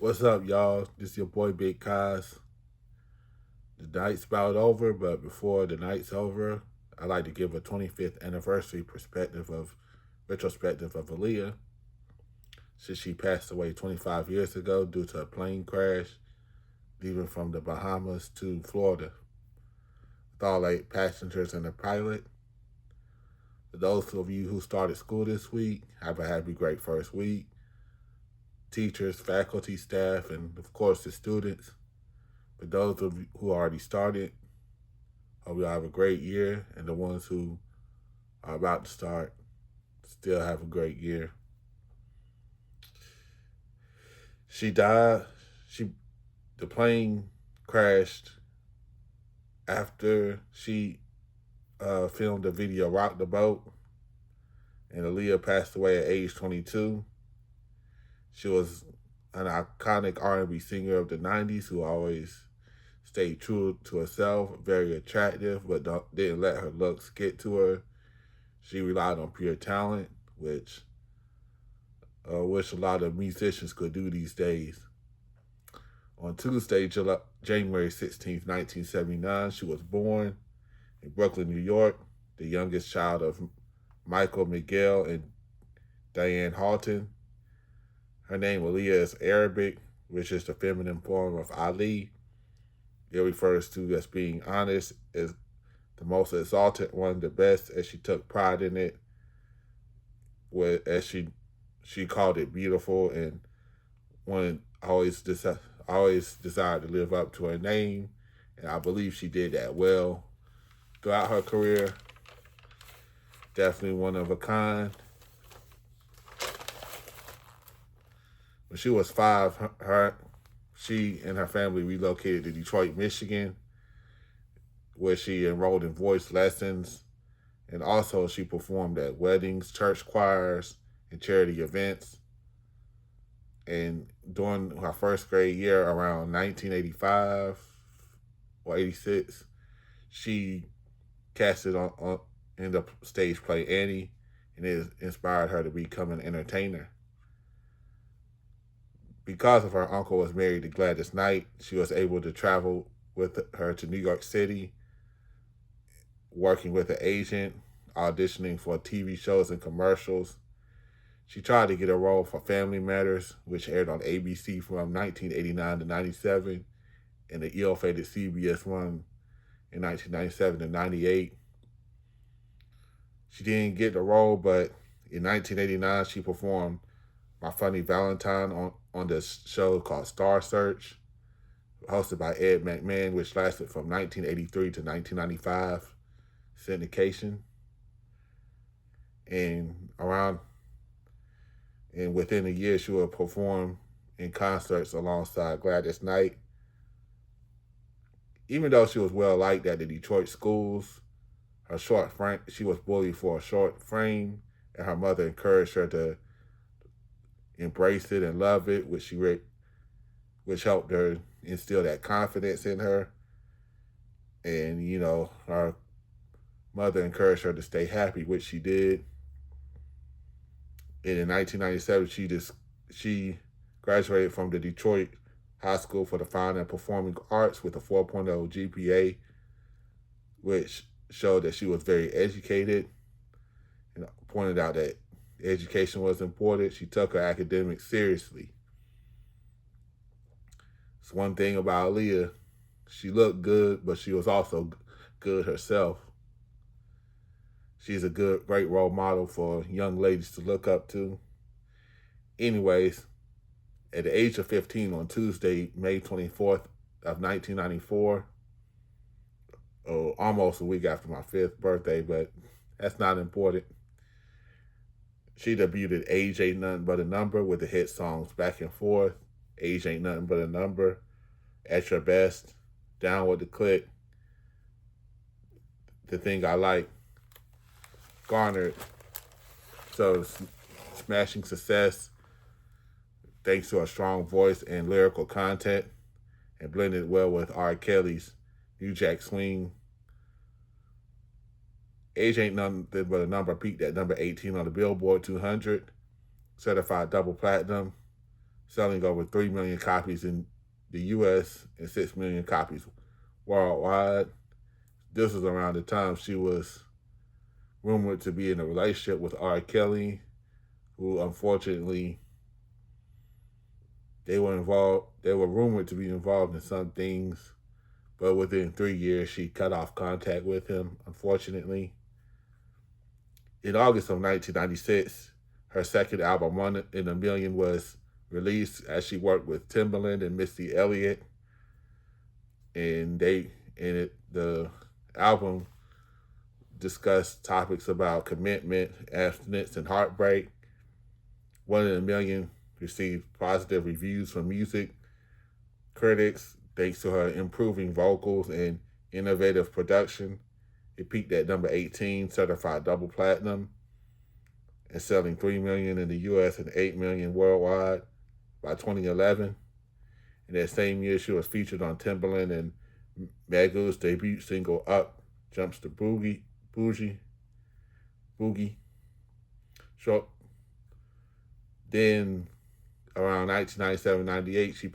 What's up, y'all? This is your boy Big Kaz. The night's about over, but before the night's over, I'd like to give a 25th anniversary retrospective of Aaliyah, since she passed away 25 years ago due to a plane crash leaving from the Bahamas to Florida, with all 8 passengers and a pilot. For those of you who started school this week, have a happy, great first week. Teachers, faculty, staff, and of course the students. For those of you who already started, hope you have a great year. And the ones who are about to start, still have a great year. She died. The plane crashed after she filmed the video "Rock the Boat," and Aaliyah passed away at age 22. She was an iconic R&B singer of the 90s who always stayed true to herself, very attractive, but didn't let her looks get to her. She relied on pure talent, which a lot of musicians could do these days. On Tuesday, January 16th, 1979, she was born in Brooklyn, New York, the youngest child of Michael Miguel and Diane Halton. Her name, Aaliyah, is Arabic, which is the feminine form of Ali. It refers to as being honest, as the most exalted one, the best, as she took pride in it, as she called it beautiful, and one always desired to live up to her name, and I believe she did that well throughout her career. Definitely one of a kind. When she was 5, she and her family relocated to Detroit, Michigan, where she enrolled in voice lessons, and also she performed at weddings, church choirs, and charity events. And during her first grade year, around 1985 or 86, she casted in the stage play Annie, and it inspired her to become an entertainer. Because of her uncle was married to Gladys Knight, she was able to travel with her to New York City, working with an agent, auditioning for TV shows and commercials. She tried to get a role for Family Matters, which aired on ABC from 1989 to 97, and the ill-fated CBS one in 1997 to 98. She didn't get the role, but in 1989, she performed My Funny Valentine on this show called Star Search, hosted by Ed McMahon, which lasted from 1983 to 1995 syndication. And within a year, she would perform in concerts alongside Gladys Knight. Even though she was well liked at the Detroit schools, she was bullied for a short frame, and her mother encouraged her to embrace it and love it, which helped her instill that confidence in her. And her mother encouraged her to stay happy, which she did. And in 1997, she graduated from the Detroit High School for the Fine and Performing Arts with a 4.0 GPA, which showed that she was very educated and pointed out that education was important. She took her academics seriously. It's one thing about Aaliyah. She looked good, but she was also good herself. She's a great role model for young ladies to look up to. Anyways, at the age of 15 on Tuesday, May 24th of 1994, almost a week after my 5th birthday, but that's not important. She debuted Age Ain't Nothing But a Number with the hit songs Back and Forth, Age Ain't Nothing But a Number, At Your Best, Down with the Click, The Thing I Like, garnered so smashing success thanks to her strong voice and lyrical content, and blended well with R. Kelly's New Jack Swing. Age Ain't Nothing But a Number peaked at number 18 on the Billboard 200, certified double platinum, selling over 3 million copies in the US and 6 million copies worldwide. This was around the time she was rumored to be in a relationship with R. Kelly, who unfortunately they were rumored to be involved in some things, but within 3 years she cut off contact with him, unfortunately. In August of 1996, her second album, One in a Million, was released as she worked with Timbaland and Missy Elliott. And the album discussed topics about commitment, abstinence, and heartbreak. One in a Million received positive reviews from music critics thanks to her improving vocals and innovative production. It peaked at number 18, certified double platinum, and selling 3 million in the US and 8 million worldwide by 2011. In that same year, she was featured on Timbaland and Megu's debut single Up Jumps the Boogie. Short. Then around 1997-98, she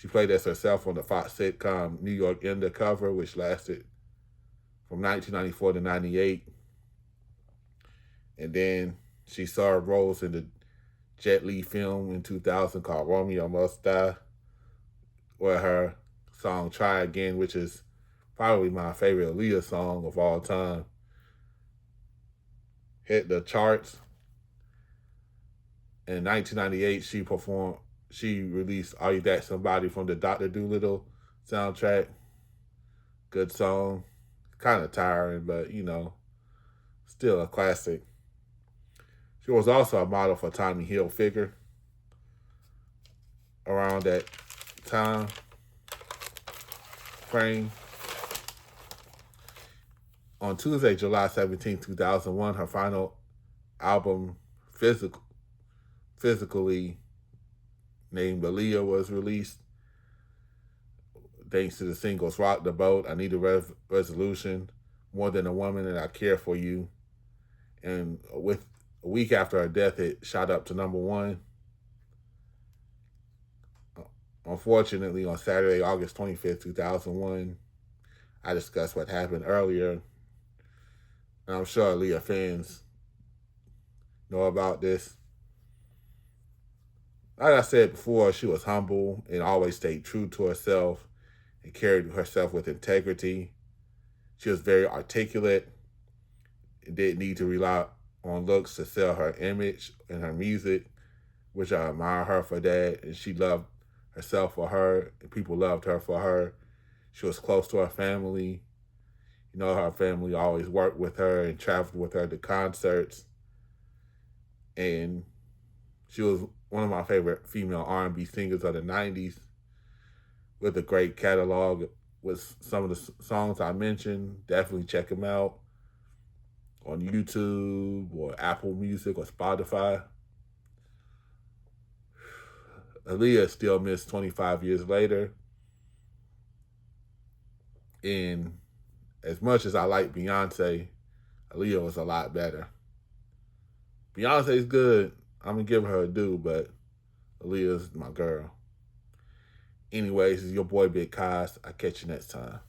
played as herself on the Fox sitcom New York Undercover, which lasted from 1994 to 98. And then she saw roles in the Jet Li film in 2000 called Romeo Must Die, where her song Try Again, which is probably my favorite Aaliyah song of all time, hit the charts. In 1998, she released Are You That Somebody from the Dr. Dolittle soundtrack. Good song. Kind of tiring, but still a classic. She was also a model for Tommy Hilfiger around that time frame. On Tuesday, July 17, 2001, her final album, physically named Aaliyah, was released. Thanks to the singles Rock the Boat, I Need a Resolution, More Than a Woman, and I Care for You. And with a week after her death, it shot up to number one. Unfortunately, on Saturday, August 25th, 2001, I discussed what happened earlier. And I'm sure Aaliyah fans know about this. Like I said before, she was humble and always stayed true to herself and carried herself with integrity. She was very articulate and didn't need to rely on looks to sell her image and her music, which I admire her for that. And she loved herself for her, and people loved her for her. She was close to her family. Her family always worked with her and traveled with her to concerts. And she was one of my favorite female R&B singers of the 90s, with a great catalog with some of the songs I mentioned. Definitely check them out on YouTube or Apple Music or Spotify. Aaliyah still missed 25 years later. And as much as I like Beyonce, Aaliyah was a lot better. Beyonce's good. I'm going to give her a due, but Aaliyah's my girl. Anyways, it's your boy Big Kaz. I'll catch you next time.